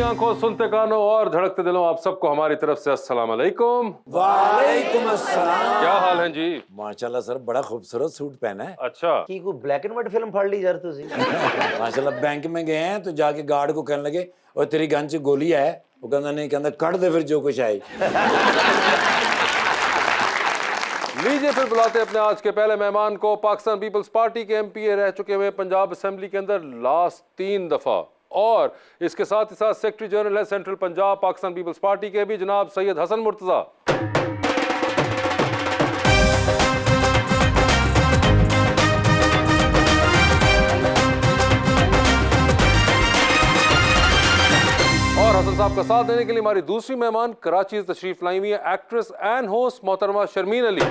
आंखों, सुनते कानों और धड़कते दिलों, आप सबको हमारी तरफ से अस्सलाम वालेकुम। वालेकुम अस्सलाम। क्या हाल है जी? माशाल्लाह सर, बड़ा खूबसूरत सूट पहना है। अच्छा, ਕੀ ਕੋਈ ਬਲੈਕ ਐਂਡ ਵਾਈਟ ਫਿਲਮ ਫੜ ਲਈ ਯਾਰ ਤੁਸੀਂ? माशाल्लाह बैंक में गए हैं तो जाके गार्ड को कहने लगे और तेरी गन च गोली है? वो कहना नहीं, कहना कट दे फिर जो कुछ आए। लीजिए फिर बुलाते हैं अपने आज के पहले मेहमान को। पाकिस्तान पीपल्स पार्टी के एमपीए रह चुके हुए, पंजाब असेंबली के अंदर लास्ट 3 दफा, और इसके साथ ही साथ सेक्रेटरी जनरल है central Punjab Pakistan Peoples Party के भी, जनाब सैयद हसन मुर्तजा। और हसन साहब का साथ देने के लिए हमारी दूसरी मेहमान कराची से तशरीफ लाई हुई है एक्ट्रेस एंड होस्ट मोहतरमा Sharmeen Ali.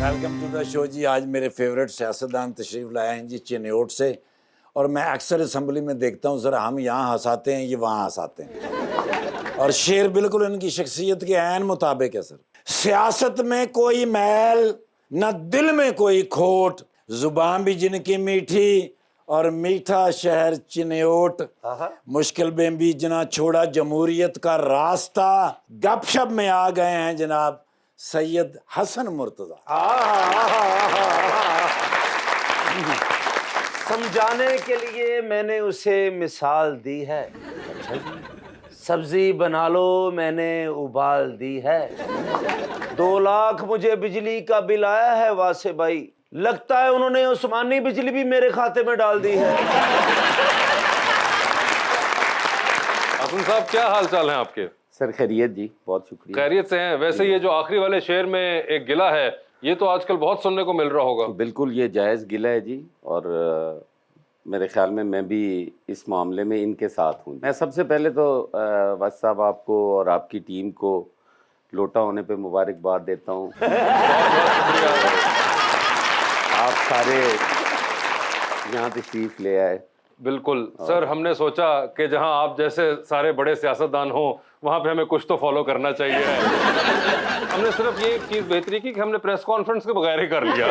Welcome to the show जी। आज मेरे फेवरेट सियासतदान तशरीफ लाए हैं जी चिन्योट से, और मैं अक्सर असम्बली में देखता हूँ सर, हम यहाँ हंसाते हैं, ये वहाँ हंसाते हैं, और शेर बिल्कुल इनकी शख्सियत के ऐन मुताबिक है सर। सियासत में कोई मैल न दिल में कोई खोट, जुबान भी जिनकी मीठी और मीठा शहर चिन्योट, मुश्किल में भी जना छोड़ा जमहूरियत का रास्ता, गपशप में आ गए हैं जनाब सैयद हसन मुर्तजा। समझाने के लिए मैंने उसे मिसाल दी है, सब्जी बना लो मैंने उबाल दी है, 2 लाख मुझे बिजली का बिल आया है वासे भाई, लगता है उन्होंने उस्मानी बिजली भी मेरे खाते में डाल दी है। हसन साहब, क्या हाल चाल है आपके? सर खैरियत जी, बहुत शुक्रिया। खैरियत से हैं। वैसे ये जो आखिरी वाले शेर में एक गिला है, ये तो आजकल बहुत सुनने को मिल रहा होगा। बिल्कुल ये जायज़ गिला है जी, और मेरे ख्याल में मैं भी इस मामले में इनके साथ हूँ। मैं सबसे पहले तो वास साहब आपको और आपकी टीम को लोटा होने पे मुबारकबाद देता हूँ। आप सारे यहाँ तशरीफ़ ले आए। बिल्कुल सर, हमने सोचा कि जहां आप जैसे सारे बड़े सियासतदान हो वहां पे हमें कुछ तो फॉलो करना चाहिए। हमने सिर्फ ये चीज बेहतरी की कि हमने प्रेस कॉन्फ्रेंस के बगैर ही कर लिया।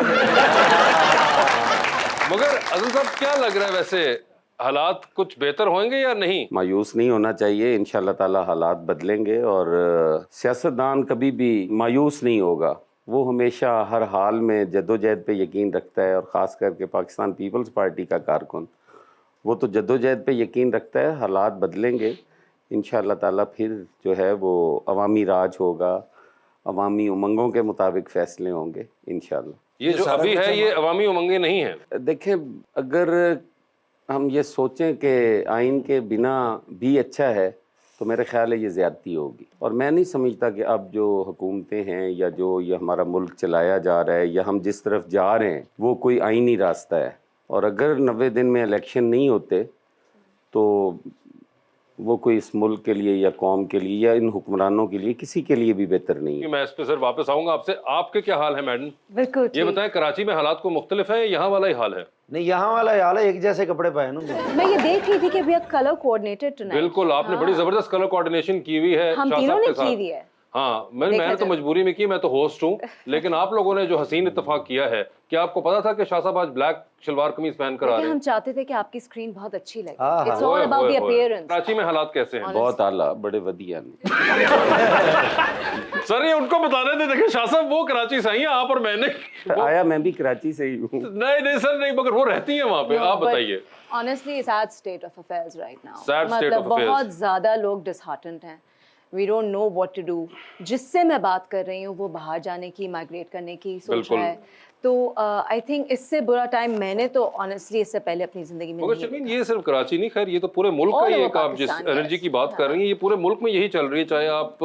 मगर अज़म साहब, क्या लग रहा है वैसे, हालात कुछ बेहतर होंगे या नहीं? मायूस नहीं होना चाहिए, इंशाल्लाह ताला हालात बदलेंगे, और सियासतदान कभी भी मायूस नहीं होगा। वो हमेशा हर हाल में जद्दोजहद पे यकीन रखता है, और ख़ास करके पाकिस्तान पीपल्स पार्टी का कारकुन वो तो जद्दोजहद पे यकीन रखता है। हालात बदलेंगे इंशाअल्लाह ताला, फिर जो है वो अवामी राज होगा, अवामी उमंगों के मुताबिक फ़ैसले होंगे इंशाअल्लाह। ये जो अभी है ये अवामी उमंगे नहीं है। देखें, अगर हम ये सोचें कि आइन के बिना भी अच्छा है तो मेरे ख्याल है ये ज़्यादती होगी, और मैं नहीं समझता कि अब जो हुकूमतें हैं या जो ये हमारा मुल्क चलाया जा रहा है या हम जिस तरफ जा रहे हैं वो कोई आइनी रास्ता है। और अगर 90 दिन में इलेक्शन नहीं होते तो वो कोई इस मुल्क के लिए या कौम के लिए या इन हुक्मरानों के लिए किसी के लिए भी बेहतर नहीं है। मैं इस पे सर वापस आऊंगा आपसे। आपके क्या हाल है मैडम? बिल्कुल ये बताएं, कराची में हालात को मुख्तलिफ है, यहाँ वाला ही हाल है? नहीं, यहाँ वाला हाल है, एक जैसे कपड़े पहनूं। मैं ये देख रही थी कि we are colour coordinated tonight. बिल्कुल, आपने बड़ी जबरदस्त कलर कोऑर्डिनेशन की हुई है हम शाह तीनों साहब ने के साथ। की हुई है। हाँ, मैंने तो मजबूरी में की, मैं तो होस्ट हूँ, लेकिन आप लोगों ने जो हसीन इत्तेफाक किया है, क्या आपको पता था कि शाह साहब आज ब्लैक शलवार कमीज पहन कर आ रहे हैं? हम चाहते थे कि आपकी स्क्रीन बहुत अच्छी लगे। हाँ, it's all about the appearance. Karachi में हालात कैसे हैं? बहुत आला, बड़े वधिया। सर ये उनको बताने दे, देखिए शाह साहब वो कराची से आई हैं, आप और मैंने आया, मैं भी कराची से ही हूँ। नहीं सर नहीं, मगर वो रहती हैं वहाँ पे। आप बताइए। Honestly sad state of affairs right now. Sad state of affairs. बहुत ज्यादा लोग डिसहार्टेंड हैं। We don't know what to do. जिससे मैं बात कर रही हूँ वो बाहर जाने की, माइग्रेट करने की सोच रहा है। तो आई थिंक इससे बुरा टाइम मैंने तो ऑनेस्टली इससे पहले अपनी जिंदगी में मगर शर्मीन, ये सिर्फ कराची नहीं, खैर ये तो पूरे मुल्क का ही एक, आप जिस एनर्जी की बात कर रही हैं ये पूरे मुल्क में यही चल रही है। चाहे आप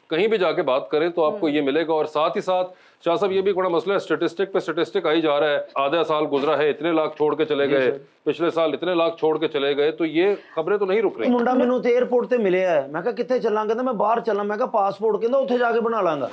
कहीं भी जाके बात करें तो आपको ये मिलेगा। और साथ ही साथ शाह साहब ये भी बड़ा मसला है, स्टेटिस्टिक पे स्टेटिस्टिक आई जा रहा है। आधा साल गुजरा है, इतने लाख छोड़ के चले गए, पिछले साल इतने लाख छोड़ के चले गए, तो ये खबरें तो नहीं रुक रही। मुंडा मैनू तो एयरपोर्ट ते मिले है, मैं कहा कित्थे चलां, कहंदा मैं बाहर चलां, मैं कहा पासपोर्ट कहंदा उत्थे जाके बना लांगा।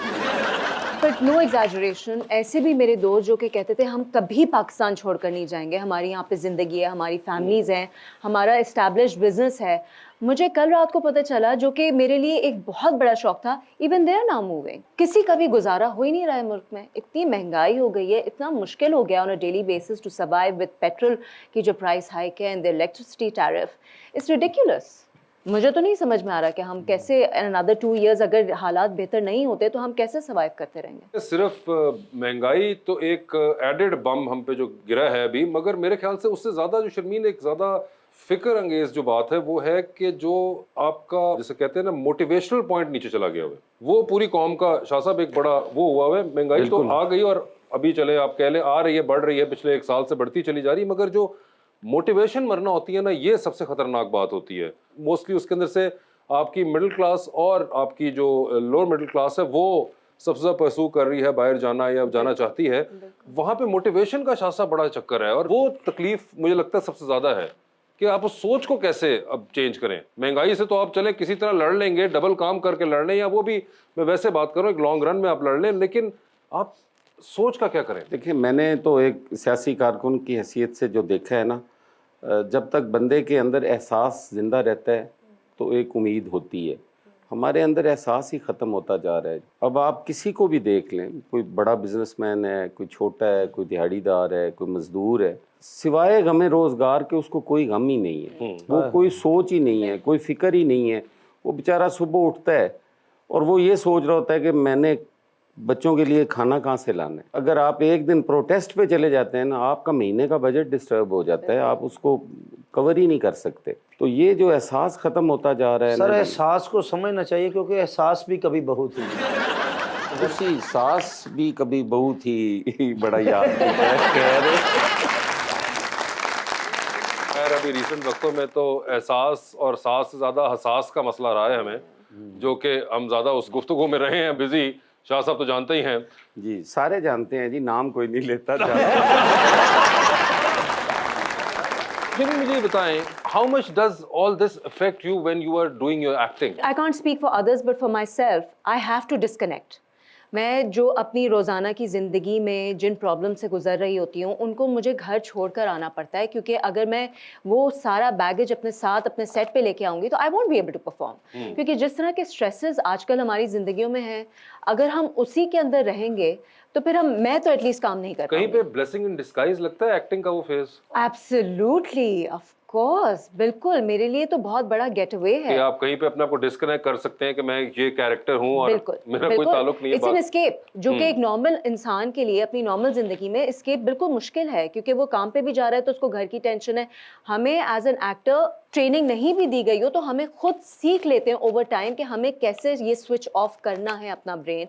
बट नो एग्जैजरेशन, ऐसे भी मेरे दोस्त जो कि कहते थे हम कभी पाकिस्तान छोड़कर नहीं जाएंगे, हमारी यहाँ पे ज़िंदगी है, हमारी फैमिलीज़ हैं, हमारा इस्टेब्लिश्ड बिजनेस है। मुझे कल रात को पता चला, जो कि मेरे लिए एक बहुत बड़ा शौक था, even they are now moving. किसी का भी गुजारा हो ही नहीं रहा है मुल्क में, इतनी महंगाई हो गई है, इतना मुश्किल हो गया on a daily basis to survive with petrol की जो प्राइस हाइक है and the electricity tariff, it's ridiculous. मुझे तो नहीं समझ में आ रहा कि हम कैसे अनदर 2 इयर्स अगर हालात बेहतर नहीं होते तो हम कैसे सर्वाइव करते रहेंगे। सिर्फ महंगाई तो एक एडेड बम हम पे जो गिरा है अभी, मगर मेरे ख्याल से उससे ज़्यादा जो शर्मीन एक ज़्यादा फिक्र अंगेज जो बात है वो है कि जो आपका जिसे कहते हैं ना मोटिवेशनल पॉइंट नीचे चला गया हुआ है, वो पूरी कौम का शाह साहब एक बड़ा वो हुआ है। महंगाई तो आ गई और अभी चले आप कह लें आ रही है, बढ़ रही है, पिछले 1 साल से बढ़ती चली जा रही है, मगर जो मोटिवेशन मरना होती है ना, ये सबसे खतरनाक बात होती है। मोस्टली उसके अंदर से आपकी मिडिल क्लास और आपकी जो लोअर मिडिल क्लास है वो सबसे ज़्यादा परसू कर रही है, बाहर जाना या जाना चाहती है, वहाँ पे मोटिवेशन का शासा बड़ा चक्कर है। और वो तकलीफ मुझे लगता है सबसे ज़्यादा है कि आप उस सोच को कैसे अब चेंज करें। महंगाई से तो आप चले किसी तरह लड़ लेंगे, डबल काम करके लड़ लें, या वो भी मैं वैसे बात कर रहा हूँ एक लॉन्ग रन में आप लड़ लें, लेकिन आप सोच का क्या करें? देखिए, मैंने तो एक सियासी कारकुन की हैसियत से जो देखा है ना, जब तक बंदे के अंदर एहसास ज़िंदा रहता है तो एक उम्मीद होती है। हमारे अंदर एहसास ही ख़त्म होता जा रहा है। अब आप किसी को भी देख लें, कोई बड़ा बिजनेसमैन है, कोई छोटा है, कोई दिहाड़ीदार है, कोई मज़दूर है, सिवाय गमे रोज़गार के उसको कोई गम ही नहीं है, वो कोई सोच ही नहीं है, कोई फ़िक्र ही नहीं है। वो बेचारा सुबह उठता है और वो ये सोच रहा होता है कि मैंने बच्चों के लिए खाना कहाँ से लाना है। अगर आप एक दिन प्रोटेस्ट पे चले जाते हैं ना, आपका महीने का बजट डिस्टर्ब हो जाता है, आप उसको कवर ही नहीं कर सकते। तो ये जो एहसास ख़त्म होता जा रहा है सर, ना, एहसास को समझना चाहिए, क्योंकि एहसास भी कभी बहू थी। उसी सास भी कभी बहू थी, बड़ा याद खैर। खैर अभी रिसेंट वक्तों में तो एहसास और सास से ज़्यादा हसास का मसला रहा है हमें, जो कि हम ज़्यादा उस गुफ्तगू में रहे हैं बिजी। शाह साहब तो जानते ही हैं। जी, सारे जानते हैं जी, नाम कोई नहीं लेता। जी मुझे ये बताएं, how much does all this affect you when you are doing your acting? I can't speak for others, but for myself, I have to disconnect. मैं जो अपनी रोज़ाना की ज़िंदगी में जिन प्रॉब्लम से गुज़र रही होती हूँ, उनको मुझे घर छोड़कर आना पड़ता है, क्योंकि अगर मैं वो सारा बैगेज अपने साथ अपने सेट पे लेके आऊँगी तो I won't be able to perform. क्योंकि जिस तरह के स्ट्रेसेस आजकल हमारी ज़िंदगियों में हैं, अगर हम उसी के अंदर रहेंगे तो फिर मैं तो एटलीस्ट काम नहीं कर कहीं पे ब्लेसिंग इन डिस्गाइज लगता है एक्टिंग का वो फेज? एब्सोल्युटली, ऑफ कोर्स, बिल्कुल, मेरे लिए तो बहुत बड़ा गेट अवे है। कि आप कहीं पे अपने आप को डिस्कनेक्ट कर सकते हैं कि मैं ये कैरेक्टर हूँ और बिल्कुल, मेरा कोई ताल्लुक नहीं है। इट्स एन एस्केप, जो कि एक नॉर्मल इंसान के लिए अपनी नॉर्मल जिंदगी में एस्केप बिल्कुल मुश्किल है, क्योंकि वो काम पे भी जा रहा है तो उसको घर की टेंशन है। हमें एज एन एक्टर ट्रेनिंग नहीं भी दी गई हो तो हमें खुद सीख लेते हैं ओवर टाइम कि हमें कैसे ये स्विच ऑफ करना है अपना ब्रेन